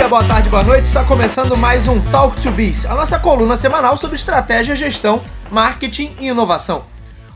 dia, boa tarde, boa noite. Está começando mais um Talk to Biz, a nossa coluna semanal sobre estratégia, gestão, marketing e inovação.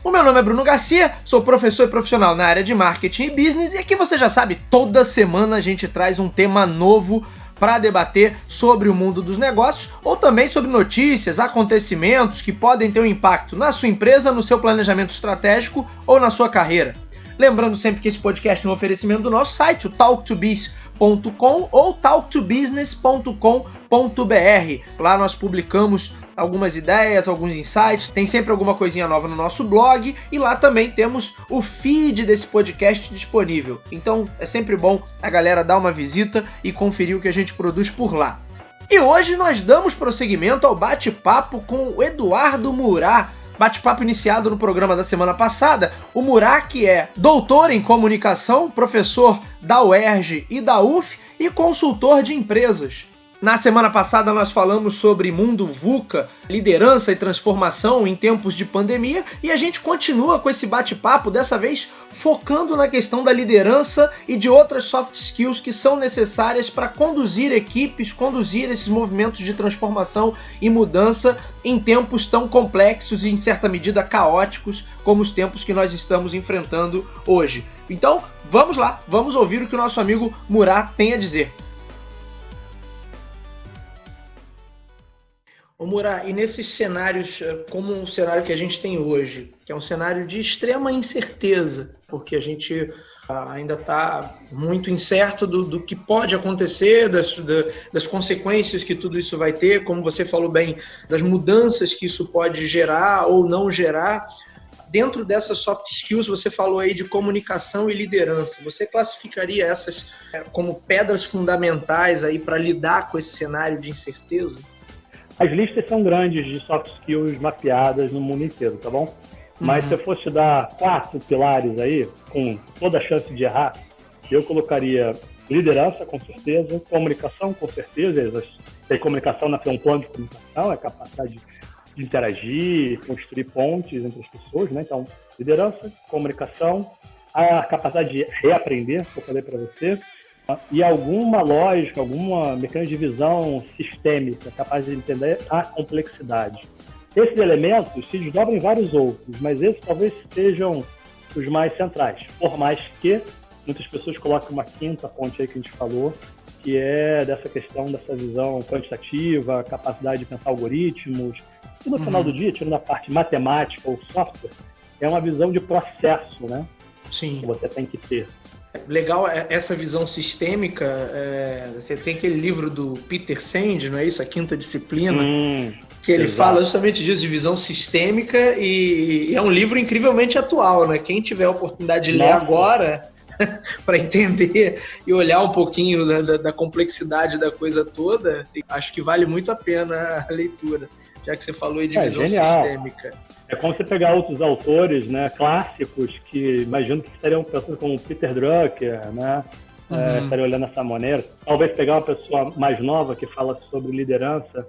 O meu nome é Bruno Garcia, sou professor e profissional na área de marketing e business e aqui você já sabe, toda semana a gente traz um tema novo para debater sobre o mundo dos negócios ou também sobre notícias, acontecimentos que podem ter um impacto na sua empresa, no seu planejamento estratégico ou na sua carreira. Lembrando sempre que esse podcast é um oferecimento do nosso site, o talktobiz.com ou talktobusiness.com.br. Lá nós publicamos algumas ideias, alguns insights, tem sempre alguma coisinha nova no nosso blog e lá também temos o feed desse podcast disponível. Então é sempre bom a galera dar uma visita e conferir o que a gente produz por lá. E hoje nós damos prosseguimento ao bate-papo com o Eduardo Murat, bate-papo iniciado no programa da semana passada. O Murat, que é doutor em comunicação, professor da UERJ e da UF e consultor de empresas. Na semana passada nós falamos sobre mundo VUCA, liderança e transformação em tempos de pandemia, e a gente continua com esse bate-papo, dessa vez focando na questão da liderança e de outras soft skills que são necessárias para conduzir equipes, conduzir esses movimentos de transformação e mudança em tempos tão complexos e em certa medida caóticos como os tempos que nós estamos enfrentando hoje. Então, vamos lá, vamos ouvir o que o nosso amigo Murat tem a dizer. Ô Murat, e nesses cenários, como o cenário que a gente tem hoje, que é um cenário de extrema incerteza, porque a gente ainda está muito incerto do que pode acontecer, das consequências que tudo isso vai ter, como você falou bem, das mudanças que isso pode gerar ou não gerar. Dentro dessas soft skills, você falou aí de comunicação e liderança. Você classificaria essas como pedras fundamentais aí para lidar com esse cenário de incerteza? As listas são grandes de soft skills mapeadas no mundo inteiro, tá bom? Mas se eu fosse dar 4 pilares aí, com toda a chance de errar, eu colocaria liderança, com certeza, comunicação, com certeza. Tem comunicação, tem um plano de comunicação, é a capacidade de interagir, construir pontes entre as pessoas, né? Então, liderança, comunicação, a capacidade de reaprender, que eu falei para você, e alguma lógica, alguma mecanismo de visão sistêmica, capaz de entender a complexidade. Esses elementos se desdobram em vários outros, mas esses talvez sejam os mais centrais, por mais que muitas pessoas coloquem uma quinta ponte aí que a gente falou, que é dessa questão dessa visão quantitativa, capacidade de pensar algoritmos, e no final do dia, tirando a parte matemática ou software, é uma visão de processo, né? Sim. Que você tem que ter. Legal essa visão sistêmica. Você tem aquele livro do Peter Senge, não é isso? A Quinta Disciplina, que ele fala justamente disso, de visão sistêmica, e é um livro incrivelmente atual, né? Quem tiver a oportunidade de ler agora para entender e olhar um pouquinho da complexidade da coisa toda, acho que vale muito a pena a leitura, já que você falou aí de visão sistêmica. É como você pegar outros autores, né, clássicos, que imagino que estariam pensando como Peter Drucker, né, estariam olhando dessa maneira. Talvez pegar uma pessoa mais nova que fala sobre liderança,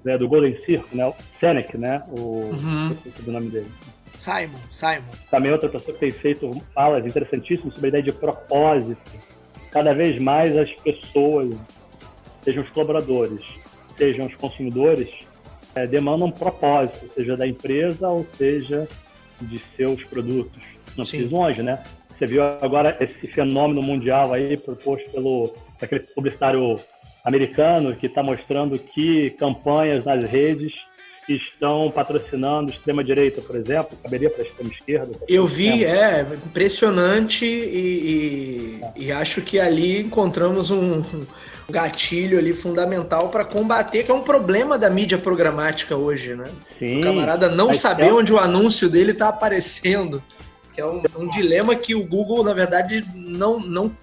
né, do Golden Circle, né, o Seneca, né, esqueci do nome dele. Simon. Também outra pessoa que tem feito falas interessantíssimas sobre a ideia de propósito. Cada vez mais as pessoas, sejam os colaboradores, sejam os consumidores, demandam um propósito, seja da empresa ou seja de seus produtos. Não precisa longe, né? Você viu agora esse fenômeno mundial aí proposto pelo aquele publicitário americano que está mostrando que campanhas nas redes estão patrocinando extrema-direita, por exemplo, caberia para a extrema-esquerda. Eu vi, impressionante e acho que ali encontramos um gatilho ali fundamental para combater, que é um problema da mídia programática hoje, né? Sim, o camarada não saber onde o anúncio dele está aparecendo, que é um dilema que o Google, na verdade, não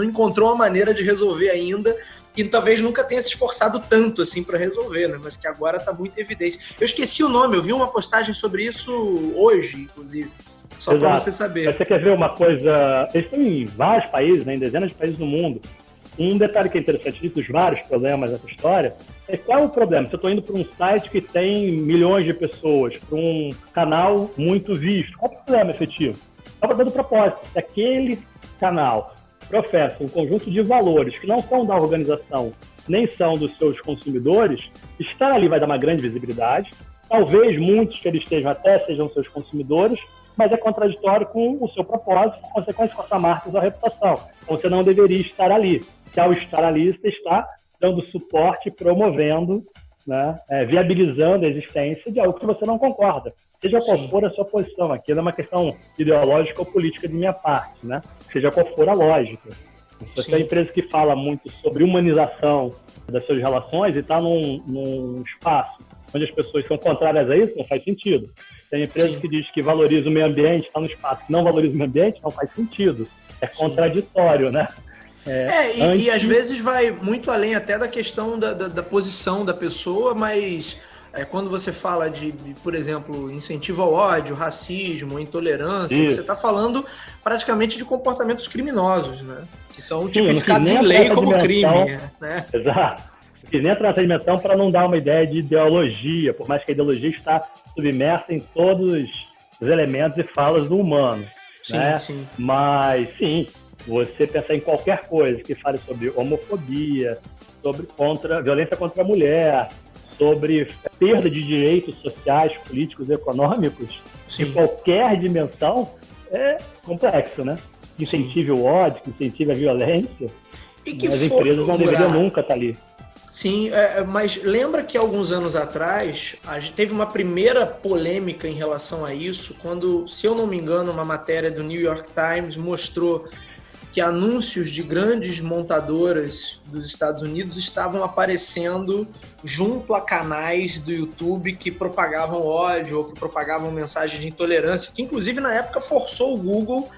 encontrou uma maneira de resolver ainda, e talvez nunca tenha se esforçado tanto assim para resolver, né? Mas que agora está muito em evidência. Eu esqueci o nome, eu vi uma postagem sobre isso hoje, inclusive, só para você saber. Você quer ver uma coisa? Eles estão em vários países, né? Em dezenas de países do mundo. Um detalhe que é interessante dos vários problemas dessa história é qual é o problema? Se eu estou indo para um site que tem milhões de pessoas, para um canal muito visto, qual é o problema efetivo? É o problema do propósito. Se aquele canal professa um conjunto de valores que não são da organização, nem são dos seus consumidores, estar ali vai dar uma grande visibilidade. Talvez muitos que eles estejam até sejam seus consumidores, mas é contraditório com o seu propósito, com consequência com a sua marca e sua reputação. Então, você não deveria estar ali. Se ao estar ali, você está dando suporte, promovendo, né, viabilizando a existência de algo que você não concorda. Seja qual for a sua posição. Aqui não é uma questão ideológica ou política de minha parte, né? Seja qual for a lógica. Se você é uma empresa que fala muito sobre humanização das suas relações e está num espaço onde as pessoas são contrárias a isso, não faz sentido. Tem empresa que diz que valoriza o meio ambiente, está no espaço que não valoriza o meio ambiente, não faz sentido. É contraditório, né? E às vezes vai muito além até da questão da posição da pessoa, mas quando você fala de, por exemplo, incentivo ao ódio, racismo, intolerância, você está falando praticamente de comportamentos criminosos, né? Que são tipificados em lei como crime. Né? Exato. Eu quis nem entrar nessa dimensão para não dar uma ideia de ideologia, por mais que a ideologia está submersa em todos os elementos e falas do humano. Sim, né? sim. Mas, sim, você pensar em qualquer coisa que fale sobre homofobia, sobre violência contra a mulher, sobre perda de direitos sociais, políticos e econômicos, de qualquer dimensão, é complexo, né? Que incentive o ódio, que incentive a violência. E que as empresas não deveriam nunca estar ali. Sim, mas lembra que alguns anos atrás a gente teve uma primeira polêmica em relação a isso, quando, se eu não me engano, uma matéria do New York Times mostrou que anúncios de grandes montadoras dos Estados Unidos estavam aparecendo junto a canais do YouTube que propagavam ódio ou que propagavam mensagens de intolerância, que inclusive na época forçou o Google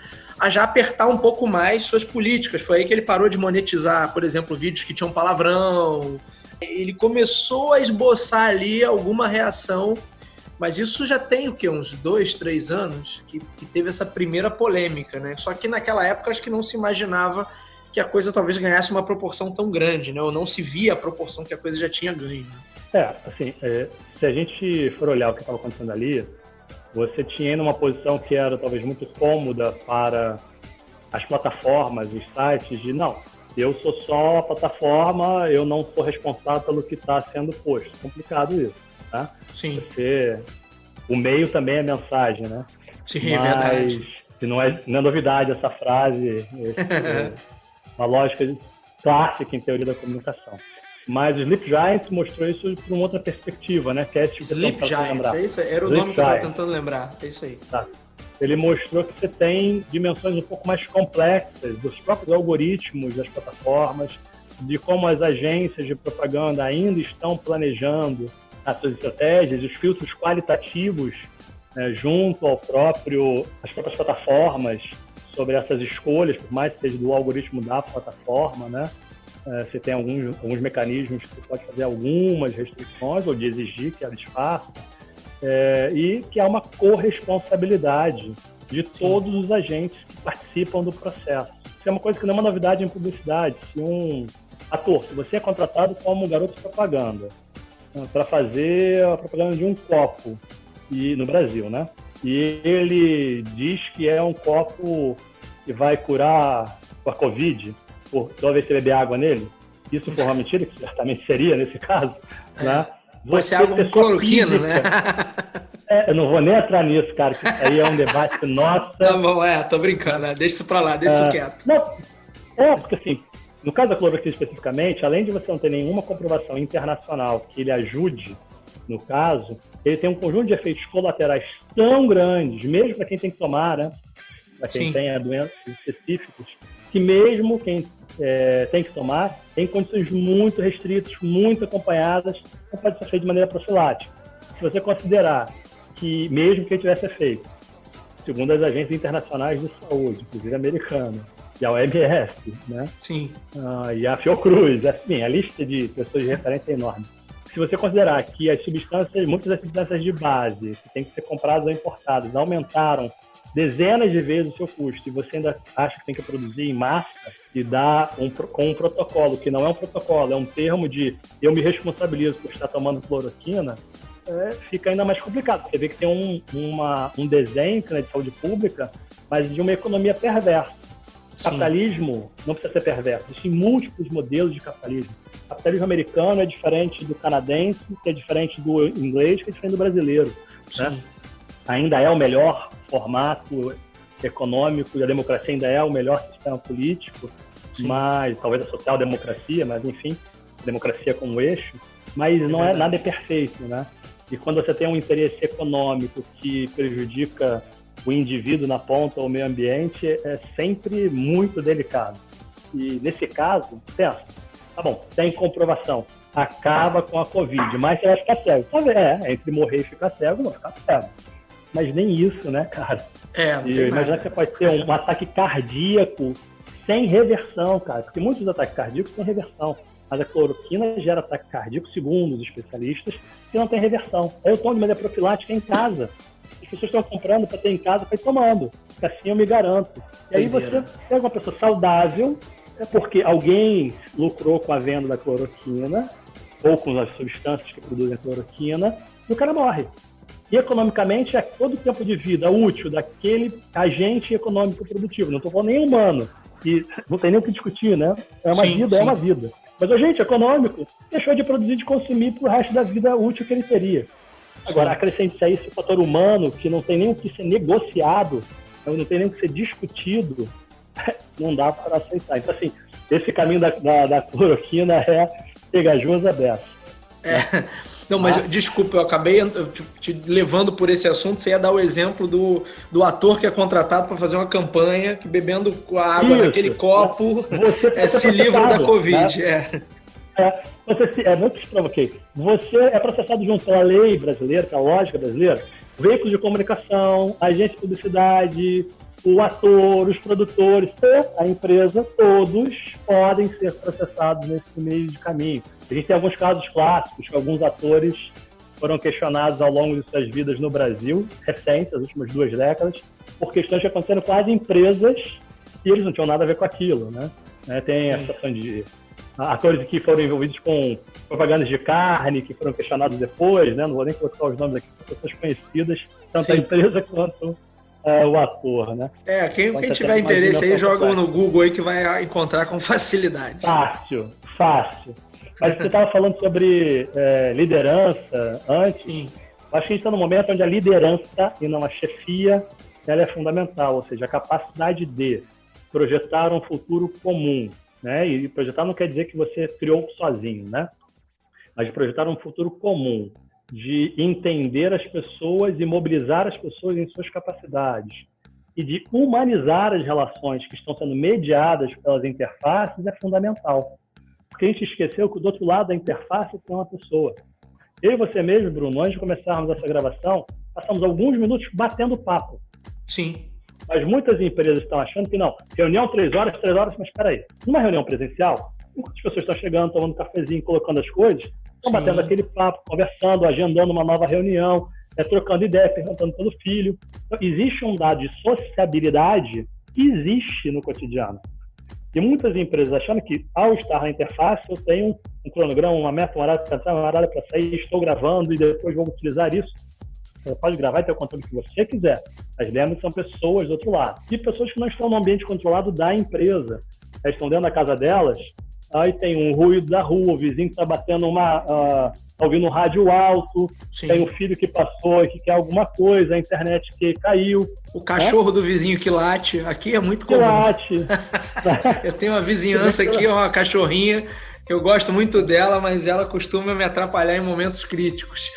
a já apertar um pouco mais suas políticas. Foi aí que ele parou de monetizar, por exemplo, vídeos que tinham palavrão. Ele começou a esboçar ali alguma reação, mas isso já tem o quê? Uns 2, 3 anos que teve essa primeira polêmica, né? Só que naquela época acho que não se imaginava que a coisa talvez ganhasse uma proporção tão grande, né? Ou não se via a proporção que a coisa já tinha ganho. Se a gente for olhar o que estava acontecendo ali, você tinha ainda uma posição que era talvez muito cômoda para as plataformas, os sites, de não, eu sou só a plataforma, eu não sou responsável pelo que está sendo posto. Complicado isso, tá? Sim. O meio também é mensagem, né? Sim, é verdade. Não é novidade essa frase, uma lógica clássica em teoria da comunicação. Mas o Sleep Giants mostrou isso por uma outra perspectiva, né? Que é Sleep Giants, é isso? Era o nome que eu estava tentando lembrar, é isso aí. Tá. Ele mostrou que você tem dimensões um pouco mais complexas dos próprios algoritmos das plataformas, de como as agências de propaganda ainda estão planejando as suas estratégias, os filtros qualitativos junto às próprias plataformas sobre essas escolhas, por mais que seja do algoritmo da plataforma, né? Você tem alguns mecanismos que você pode fazer algumas restrições ou de exigir que elas façam, e que há uma corresponsabilidade de todos os agentes que participam do processo. Isso é uma coisa que não é uma novidade em publicidade. Se você é contratado como garoto de propaganda para fazer a propaganda de um copo no Brasil, né? E ele diz que é um copo que vai curar a Covid, toda vez que você beber água nele, isso for uma mentira, que certamente seria nesse caso, né? Você é algo cloroquina, né? Eu não vou nem entrar nisso, cara, que isso aí é um debate nossa. Tá bom, tô brincando, né? Deixa isso pra lá, deixa isso quieto. Porque assim, no caso da cloroquina especificamente, além de você não ter nenhuma comprovação internacional que ele ajude, no caso, ele tem um conjunto de efeitos colaterais tão grandes, mesmo para quem tem que tomar, né? Para quem tem doenças específicas, que mesmo quem tem que tomar, tem condições muito restritas, muito acompanhadas, não pode ser feito de maneira profilática. Se você considerar que, mesmo que ele tivesse efeito, segundo as agências internacionais de saúde, inclusive a americana, e a OMS, né? Sim. E a Fiocruz, assim, a lista de pessoas de referência é enorme. Se você considerar que muitas das substâncias de base que têm que ser compradas ou importadas aumentaram dezenas de vezes o seu custo e você ainda acha que tem que produzir em massa e dá com um protocolo, que não é um protocolo, é um termo de eu me responsabilizo por estar tomando cloroquina, fica ainda mais complicado. Você vê que tem um desenho, né, de saúde pública, mas de uma economia perversa. Capitalismo não precisa ser perverso. Existem múltiplos modelos de capitalismo. O capitalismo americano é diferente do canadense, que é diferente do inglês, que é diferente do brasileiro. Né? Ainda é o melhor formato econômico e a democracia ainda é o melhor sistema político, mas talvez a social-democracia, mas enfim, democracia como eixo, mas nada é perfeito, né? E quando você tem um interesse econômico que prejudica o indivíduo na ponta ou o meio ambiente, é sempre muito delicado. E nesse caso, pensa, tá bom, tem comprovação, acaba com a Covid, mas você vai ficar cego. Entre morrer e ficar cego, não ficar cego. Mas nem isso, né, cara? Imagina que você pode ter um ataque cardíaco sem reversão, cara, porque muitos ataques cardíacos têm reversão. Mas a cloroquina gera ataque cardíaco, segundo os especialistas, que não tem reversão. Aí eu tomo de maneira profilática em casa. As pessoas estão comprando para ter em casa, para ir tomando. Assim eu me garanto. E aí você pega uma pessoa saudável, é porque alguém lucrou com a venda da cloroquina, ou com as substâncias que produzem a cloroquina, e o cara morre. E economicamente é todo o tempo de vida útil daquele agente econômico produtivo. Não estou falando nem humano, e não tem nem o que discutir, né? É uma vida. Mas o agente econômico deixou de produzir, de consumir para o resto da vida útil que ele teria. Agora, acrescente a isso o fator humano, que não tem nem o que ser negociado, não tem nem o que ser discutido, não dá para aceitar. Então, assim, esse caminho da cloroquina é pegajoso a beça. Não, mas desculpa, eu acabei te levando por esse assunto. Você ia dar o exemplo do ator que é contratado para fazer uma campanha, que bebendo a água naquele copo se livra da Covid. Né? Muito te provoquei. Você é processado junto pela lei brasileira, pela lógica brasileira, veículos de comunicação, agência de publicidade, o ator, os produtores, a empresa, todos podem ser processados nesse meio de caminho. A gente tem alguns casos clássicos que alguns atores foram questionados ao longo de suas vidas no Brasil, recentes, as últimas 2 décadas, por questões que aconteceram com as empresas e eles não tinham nada a ver com aquilo, né? Tem a situação de atores que foram envolvidos com propagandas de carne, que foram questionados depois, né? Não vou nem colocar os nomes aqui, são pessoas conhecidas, tanto a empresa quanto o ator, né? Quem tiver interesse aí, joga no Google aí que vai encontrar com facilidade. Fácil. Mas você estava falando sobre liderança antes. Sim. Eu acho que a gente está num momento onde a liderança e não a chefia, ela é fundamental, ou seja, a capacidade de projetar um futuro comum, né? E projetar não quer dizer que você criou sozinho, né? Mas de projetar um futuro comum, de entender as pessoas e mobilizar as pessoas em suas capacidades e de humanizar as relações que estão sendo mediadas pelas interfaces é fundamental. Porque a gente esqueceu que do outro lado da interface tem uma pessoa. Eu e você mesmo, Bruno, antes de começarmos essa gravação, passamos alguns minutos batendo papo. Sim. Mas muitas empresas estão achando que não. Reunião 3 horas, mas espera aí. Numa reunião presencial, enquanto as pessoas estão chegando, tomando um cafezinho, colocando as coisas, estão batendo aquele papo, conversando, agendando uma nova reunião, trocando ideia, perguntando pelo filho. Então, existe um dado de sociabilidade que existe no cotidiano. E muitas empresas achando que, ao estar na interface, eu tenho um cronograma, uma meta, um horário para entrar, um horário para sair, estou gravando e depois vou utilizar isso. Você pode gravar e ter o conteúdo que você quiser. Mas lembre que são pessoas do outro lado. E pessoas que não estão no ambiente controlado da empresa. Elas estão dentro da casa delas, aí tem um ruído da rua, o vizinho que está batendo tá ouvindo um rádio alto, tem um filho que passou e que quer alguma coisa, a internet que caiu. O cachorro do vizinho que late, aqui é muito comum. Eu tenho uma vizinhança aqui, uma cachorrinha, que eu gosto muito dela, mas ela costuma me atrapalhar em momentos críticos.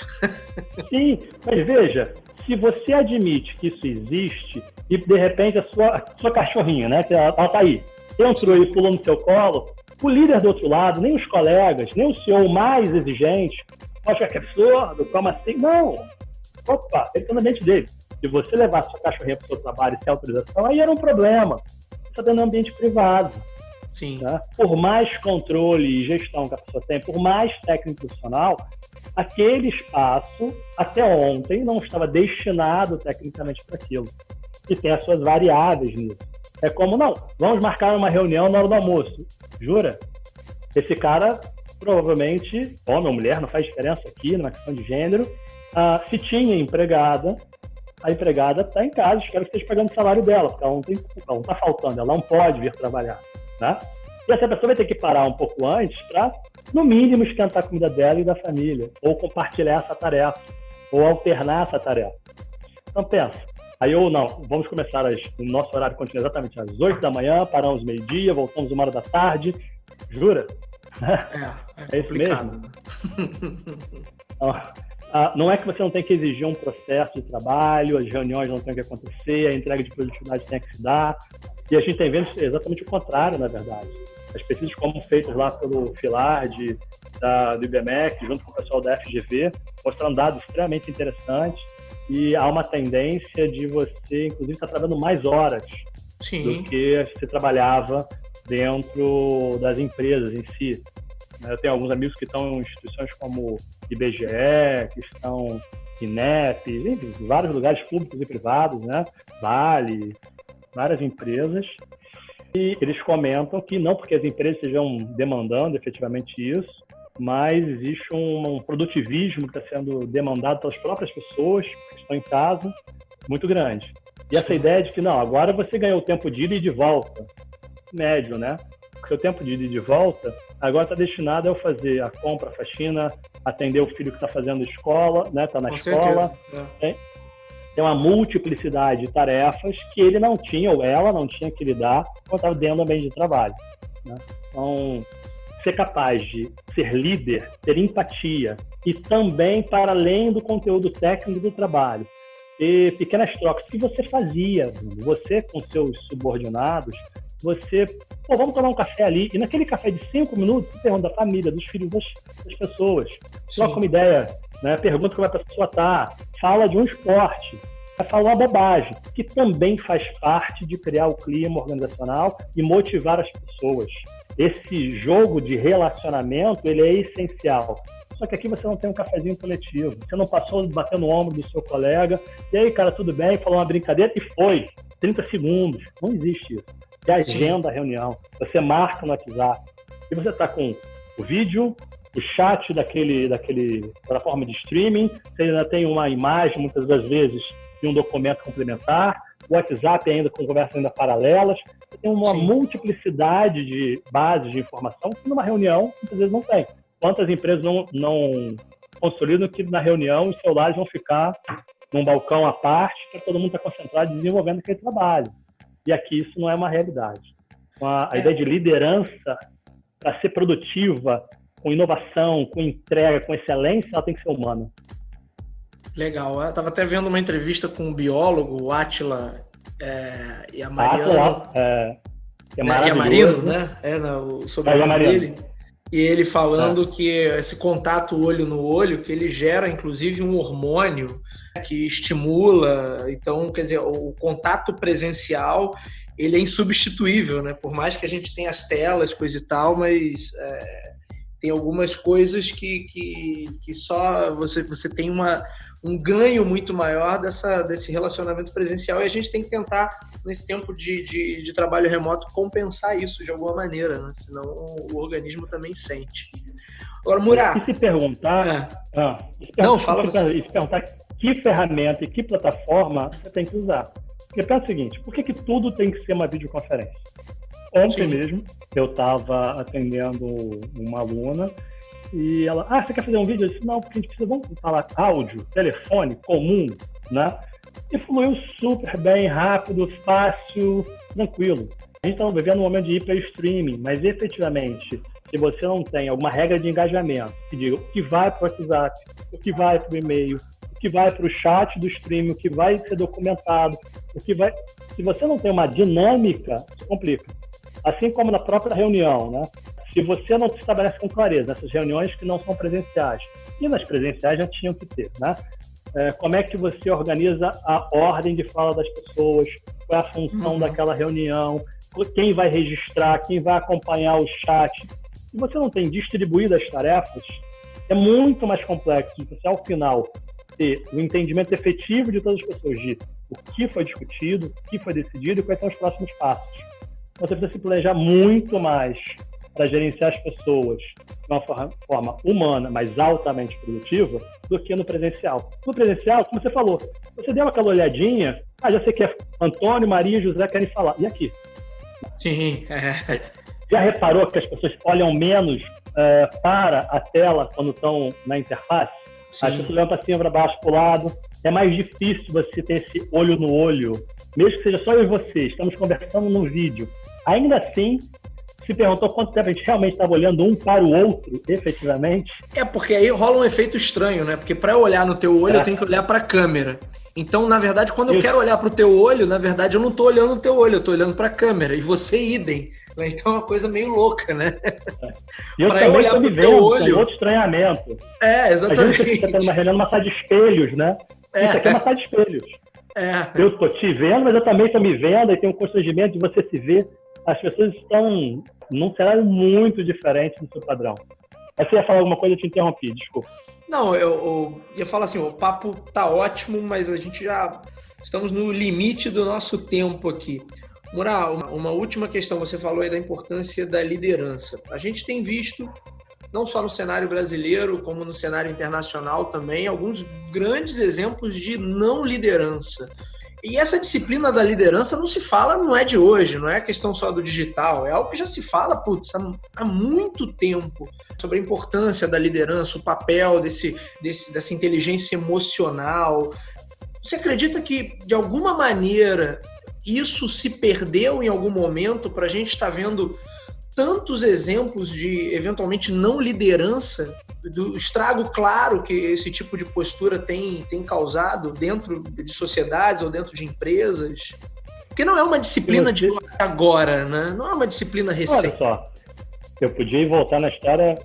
Sim, mas veja, se você admite que isso existe e de repente a sua cachorrinha, né, que ela tá aí, entrou e pulou no seu colo, o líder do outro lado, nem os colegas, nem o CEO mais exigente, acha que é absurdo, como assim? Não. Opa, ele está no ambiente dele. Se você levar sua cachorrinha para o seu trabalho sem autorização, aí era um problema. Você está dentro de um ambiente privado. Sim. Tá? Por mais controle e gestão que a pessoa tem, por mais técnico profissional, aquele espaço, até ontem, não estava destinado tecnicamente para aquilo. E tem as suas variáveis nisso. É como, não, vamos marcar uma reunião na hora do almoço. Jura? Esse cara, provavelmente, homem ou mulher, não faz diferença aqui, numa questão de gênero, se tinha empregada, a empregada está em casa, espero que esteja pagando o salário dela, porque ela não está faltando, ela não pode vir trabalhar. Tá? E essa pessoa vai ter que parar um pouco antes para, no mínimo, esquentar a comida dela e da família, ou compartilhar essa tarefa, ou alternar essa tarefa. Então, pensa. Aí ou não, vamos começar, o nosso horário continua exatamente às 8 da manhã, paramos meio-dia, voltamos 1h da tarde. Jura? É isso mesmo? Não é que você não tem que exigir um processo de trabalho, as reuniões não têm que acontecer, a entrega de produtividade tem que se dar. E a gente tem vendo exatamente o contrário, na verdade. As pesquisas como feitas lá pelo Filard, do IBMEC, junto com o pessoal da FGV, mostrando dados extremamente interessantes. E há uma tendência de você, inclusive, estar trabalhando mais horas do que você trabalhava dentro das empresas em si. Eu tenho alguns amigos que estão em instituições como IBGE, que estão INEP, em vários lugares públicos e privados, né? Vale, várias empresas. E eles comentam que não porque as empresas estejam demandando efetivamente isso, mas existe um produtivismo que está sendo demandado pelas próprias pessoas que estão em casa, muito grande. E essa ideia de que, não, agora você ganhou o tempo de ida e de volta, médio, né? O seu tempo de ida e de volta agora está destinado a eu fazer a compra, a faxina, atender o filho que está fazendo escola, né? Está na escola. Tem uma multiplicidade de tarefas que ele não tinha, ou ela não tinha que lidar quando estava dentro do ambiente de trabalho, né? Então, ser capaz de ser líder, ter empatia e também, para além do conteúdo técnico do trabalho, ter pequenas trocas que você fazia, você com seus subordinados, você, vamos tomar um café ali, e naquele café de 5 minutos, você pergunta da família, dos filhos das pessoas, troca uma ideia, né? Pergunta como a pessoa está, fala de um esporte, vai falar uma bobagem, que também faz parte de criar o clima organizacional e motivar as pessoas. Esse jogo de relacionamento, ele é essencial. Só que aqui você não tem um cafezinho coletivo. Você não passou batendo no ombro do seu colega. E aí, cara, tudo bem? Falou uma brincadeira e foi. 30 segundos. Não existe isso. Você agenda a reunião. Você marca no WhatsApp. E você está com o vídeo, o chat daquele plataforma de streaming. Você ainda tem uma imagem, muitas das vezes, de um documento complementar. O WhatsApp ainda com conversas ainda paralelas. Você tem uma multiplicidade de bases de informação que numa reunião, muitas vezes, não tem. Quantas empresas não consolidam que na reunião os celulares vão ficar num balcão à parte para todo mundo estar concentrado desenvolvendo aquele trabalho. E aqui isso não é uma realidade. A ideia de liderança, para ser produtiva, com inovação, com entrega, com excelência, ela tem que ser humana. Legal. Eu estava até vendo uma entrevista com um biólogo, o Átila e a Mariana. É Marino, né? Sobre o nome dele. E ele falando que esse contato olho no olho, que ele gera, inclusive, um hormônio que estimula. Então, quer dizer, o contato presencial, ele é insubstituível, né? Por mais que a gente tenha as telas, coisa e tal, mas tem algumas coisas que só você tem um ganho muito maior desse relacionamento presencial, e a gente tem que tentar, nesse tempo de trabalho remoto, compensar isso de alguma maneira, né? Senão o organismo também sente. Agora, Murat... E se perguntar... se perguntar que ferramenta e que plataforma você tem que usar. Porque pensa o seguinte, por que tudo tem que ser uma videoconferência? Ontem mesmo, eu estava atendendo uma aluna e ela, você quer fazer um vídeo? Eu disse, não, porque a gente precisa, vamos falar áudio, telefone, comum, né? E fluiu super bem, rápido, fácil, tranquilo. A gente está vivendo um momento de hiper-streaming, mas efetivamente, se você não tem alguma regra de engajamento, que diga o que vai para o WhatsApp, o que vai para o e-mail, o que vai para o chat do streaming, o que vai ser documentado, se você não tem uma dinâmica, isso complica. Assim como na própria reunião, né? Se você não se estabelece com clareza nessas reuniões que não são presenciais, e nas presenciais já tinham que ter, né? Como é que você organiza a ordem de fala das pessoas, qual é a função daquela reunião, quem vai registrar, quem vai acompanhar o chat. Se você não tem distribuído as tarefas, é muito mais complexo de você, ao final, ter o entendimento efetivo de todas as pessoas de o que foi discutido, o que foi decidido e quais são os próximos passos. Você precisa se planejar muito mais para gerenciar as pessoas de uma forma humana, mas altamente produtiva, do que no presencial. No presencial, como você falou, você deu aquela olhadinha, já sei que Antônio, Maria e José querem falar. E aqui? Sim, Já reparou que as pessoas olham menos para a tela quando estão na interface? Sim. As pessoas olham para cima, para baixo, para o lado. É mais difícil você ter esse olho no olho, mesmo que seja só eu e você, estamos conversando no vídeo. Ainda assim, se perguntou quanto tempo a gente realmente estava olhando um para o outro, efetivamente. Porque aí rola um efeito estranho, né? Porque para eu olhar no teu olho, eu tenho que olhar para a câmera. Então, na verdade, quando eu quero olhar para o teu olho, na verdade, eu não estou olhando no teu olho, eu estou olhando para a câmera. E você idem. Né? Então é uma coisa meio louca, né? Para eu olhar para o teu olho. Outro estranhamento. Exatamente. A gente está numa reunião, numa sala de espelhos, né? Isso aqui é uma sala de espelhos. Eu estou te vendo, mas eu também estou me vendo, e tem um constrangimento de você se ver. As pessoas estão num cenário muito diferente do seu padrão. Mas você ia falar alguma coisa, eu te interrompi, desculpa. Não, eu ia falar assim, o papo tá ótimo, mas a gente já estamos no limite do nosso tempo aqui. Mural, uma última questão, você falou aí da importância da liderança. A gente tem visto, não só no cenário brasileiro, como no cenário internacional também, alguns grandes exemplos de não liderança. E essa disciplina da liderança não se fala, não é de hoje, não é questão só do digital, é algo que já se fala há muito tempo, sobre a importância da liderança, o papel dessa inteligência emocional. Você acredita que, de alguma maneira, isso se perdeu em algum momento para a gente estar vendo tantos exemplos de, eventualmente, não liderança, do estrago claro que esse tipo de postura tem causado dentro de sociedades ou dentro de empresas? Porque não é uma disciplina de agora, né? Não é uma disciplina recente. Olha só, eu podia voltar na história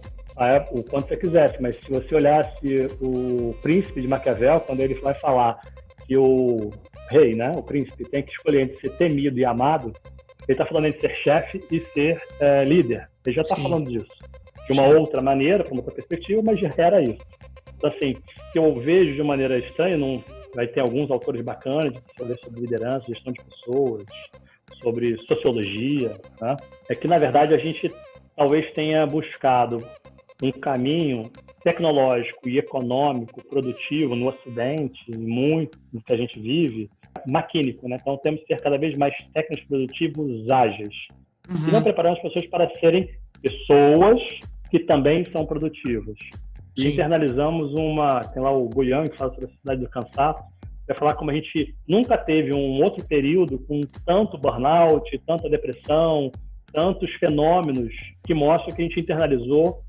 o quanto você quisesse, mas se você olhasse o príncipe de Maquiavel, quando ele vai falar que o rei, né, o príncipe, tem que escolher entre ser temido e amado, ele está falando entre ser chefe e ser líder. Ele já está falando disso. De uma outra maneira, com outra perspectiva, mas já era isso. Então, assim, que eu vejo de maneira estranha, não vai ter alguns autores bacanas sobre liderança, gestão de pessoas, sobre sociologia, né? É que, na verdade, a gente talvez tenha buscado um caminho tecnológico e econômico, produtivo no Ocidente, muito do que a gente vive, maquínico, né? Então temos que ser cada vez mais técnicos, produtivos, ágeis. E não preparamos as pessoas para serem pessoas que também são produtivas. E internalizamos tem lá o Guillain, que fala sobre a sociedade do cansaço, vai falar como a gente nunca teve um outro período com tanto burnout, tanta depressão, tantos fenômenos que mostram que a gente internalizou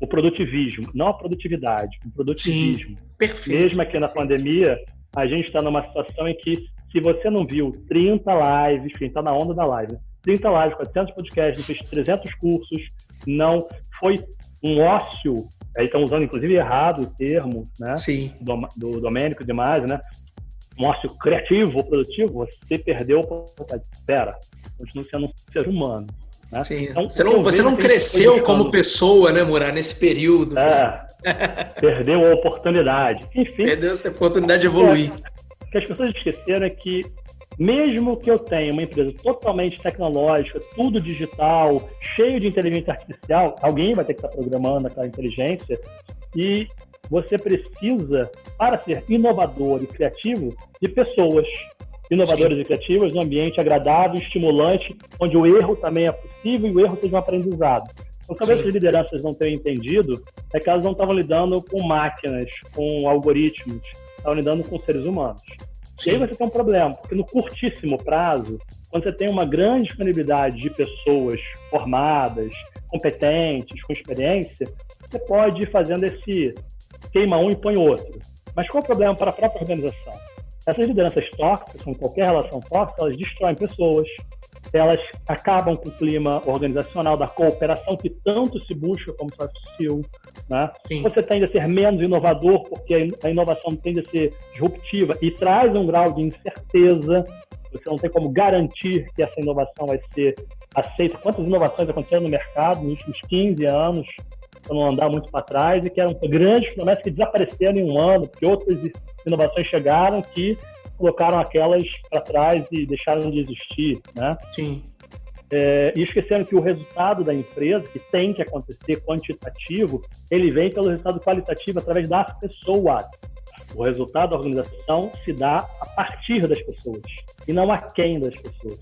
o produtivismo, não a produtividade, o produtivismo. Sim, perfeito. Mesmo aqui na pandemia, a gente está numa situação em que, se você não viu 30 lives, quem está na onda da live, 30 lives, 400 podcasts, fez 300 cursos, não foi um ócio, aí estão usando inclusive errado o termo, né? Sim. Do Domênico e demais, né? Um ócio criativo ou produtivo, você perdeu a oportunidade. Espera, continua sendo um ser humano. Né? Sim. Então, você não cresceu como pessoa, né, Murat, nesse período. Perdeu a oportunidade. Enfim. Perdeu essa oportunidade de evoluir. O que as pessoas esqueceram é que, mesmo que eu tenha uma empresa totalmente tecnológica, tudo digital, cheio de inteligência artificial, alguém vai ter que estar programando aquela inteligência, e você precisa, para ser inovador e criativo, de pessoas inovadoras e criativas, num ambiente agradável, estimulante, onde o erro também é possível e o erro seja um aprendizado. Então, talvez as lideranças não tenham entendido é que elas não estavam lidando com máquinas, com algoritmos, estavam lidando com seres humanos. E aí você tem um problema, porque no curtíssimo prazo, quando você tem uma grande disponibilidade de pessoas formadas, competentes, com experiência, você pode ir fazendo esse queima um e põe outro. Mas qual é o problema para a própria organização? Essas lideranças tóxicas, como qualquer relação tóxica, elas destroem pessoas, elas acabam com o clima organizacional da cooperação que tanto se busca como soft skill, né? Você tende a ser menos inovador porque a inovação tende a ser disruptiva e traz um grau de incerteza. Você não tem como garantir que essa inovação vai ser aceita. Quantas inovações aconteceram no mercado nos últimos 15 anos, para não andar muito para trás, e que eram grandes promessas que desapareceram em um ano, porque outras inovações chegaram que colocaram aquelas para trás e deixaram de existir, né? Sim. E esqueceram que o resultado da empresa, que tem que acontecer quantitativo, ele vem pelo resultado qualitativo através das pessoas. O resultado da organização se dá a partir das pessoas e não a quem das pessoas.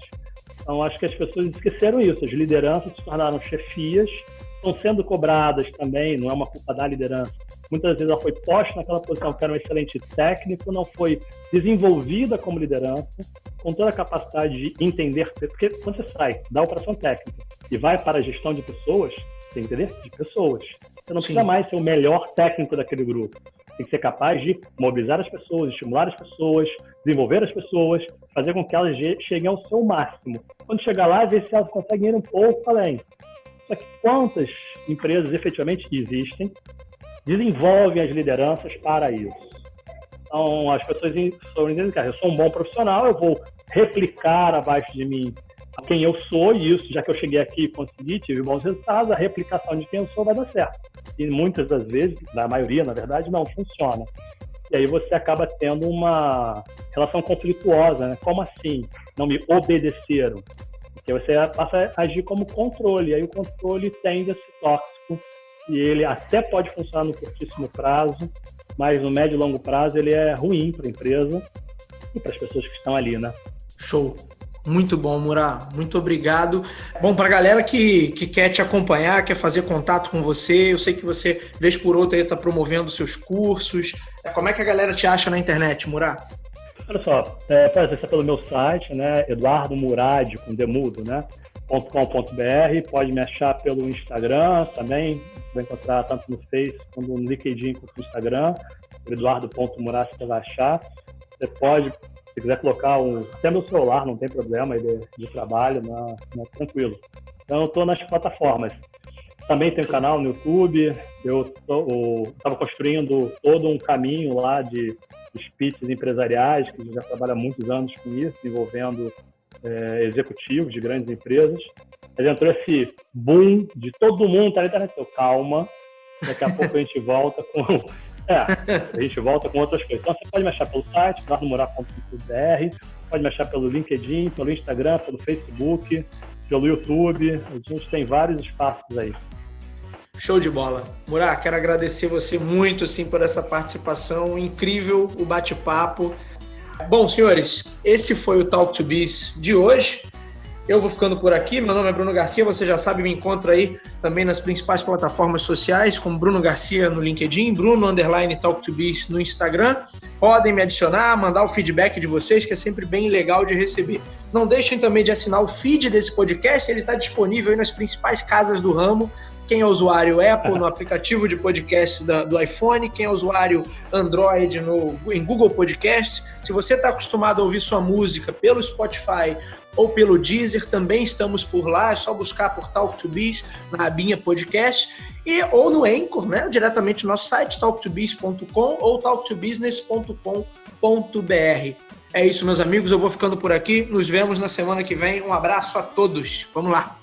Então, acho que as pessoas esqueceram isso. As lideranças se tornaram chefias, estão sendo cobradas também, não é uma culpa da liderança. Muitas vezes ela foi posta naquela posição que era um excelente técnico, não foi desenvolvida como liderança, com toda a capacidade de entender, porque quando você sai da operação técnica e vai para a gestão de pessoas, você tem que entender de pessoas. Você não precisa mais ser o melhor técnico daquele grupo. Tem que ser capaz de mobilizar as pessoas, estimular as pessoas, desenvolver as pessoas, fazer com que elas cheguem ao seu máximo. Quando chegar lá, ver se elas conseguem ir um pouco além. Só que quantas empresas efetivamente existem, desenvolvem as lideranças para isso? Então, as pessoas entendem que eu sou um bom profissional, eu vou replicar abaixo de mim quem eu sou, e isso, já que eu cheguei aqui e consegui, tive bons resultados, a replicação de quem eu sou vai dar certo. E muitas das vezes, na maioria, na verdade, não funciona. E aí você acaba tendo uma relação conflituosa, né? Como assim? Não me obedeceram? Porque você passa a agir como controle, e aí o controle tende a ser tóxico, e ele até pode funcionar no curtíssimo prazo, mas no médio e longo prazo ele é ruim para a empresa e para as pessoas que estão ali, né? Show! Muito bom, Murat. Muito obrigado. Bom, para a galera que quer te acompanhar, quer fazer contato com você, eu sei que você, vez por outra, está promovendo seus cursos. Como é que a galera te acha na internet, Murat? Olha só, pode acessar pelo meu site, né? eduardomurad, com demudo, né? .com.br, pode me achar pelo Instagram também, vai encontrar tanto no Face quanto no LinkedIn quanto no Instagram, eduardo.murad você vai achar. Você pode, se quiser colocar até meu celular, não tem problema, de trabalho, não é tranquilo. Então eu estou nas plataformas. Também tem um canal no YouTube, eu estava construindo todo um caminho lá de pitches empresariais, que já trabalha há muitos anos com isso, envolvendo executivos de grandes empresas. Mas entrou esse boom de todo mundo tá na internet. Calma, daqui a pouco a gente volta com outras coisas. Então você pode me achar pelo site, eduardomurad.com.br, pode me achar pelo LinkedIn, pelo Instagram, pelo Facebook, pelo YouTube. A gente tem vários espaços aí. Show de bola. Murat, quero agradecer você muito assim, por essa participação, incrível o bate-papo. Bom, senhores, esse foi o Talk to Biz de hoje. Eu vou ficando por aqui, meu nome é Bruno Garcia, você já sabe, me encontra aí também nas principais plataformas sociais, como Bruno Garcia no LinkedIn, Bruno_TalkToBiz no Instagram. Podem me adicionar, mandar o feedback de vocês, que é sempre bem legal de receber. Não deixem também de assinar o feed desse podcast, ele está disponível aí nas principais casas do ramo. Quem é usuário Apple no aplicativo de podcast do iPhone, quem é usuário Android em Google Podcast. Se você está acostumado a ouvir sua música pelo Spotify ou pelo Deezer, também estamos por lá, é só buscar por Talk to Biz na abinha podcast, ou no Anchor, né? Diretamente no nosso site, talktobiz.com ou talktobusiness.com.br. É isso, meus amigos, eu vou ficando por aqui, nos vemos na semana que vem, um abraço a todos, vamos lá!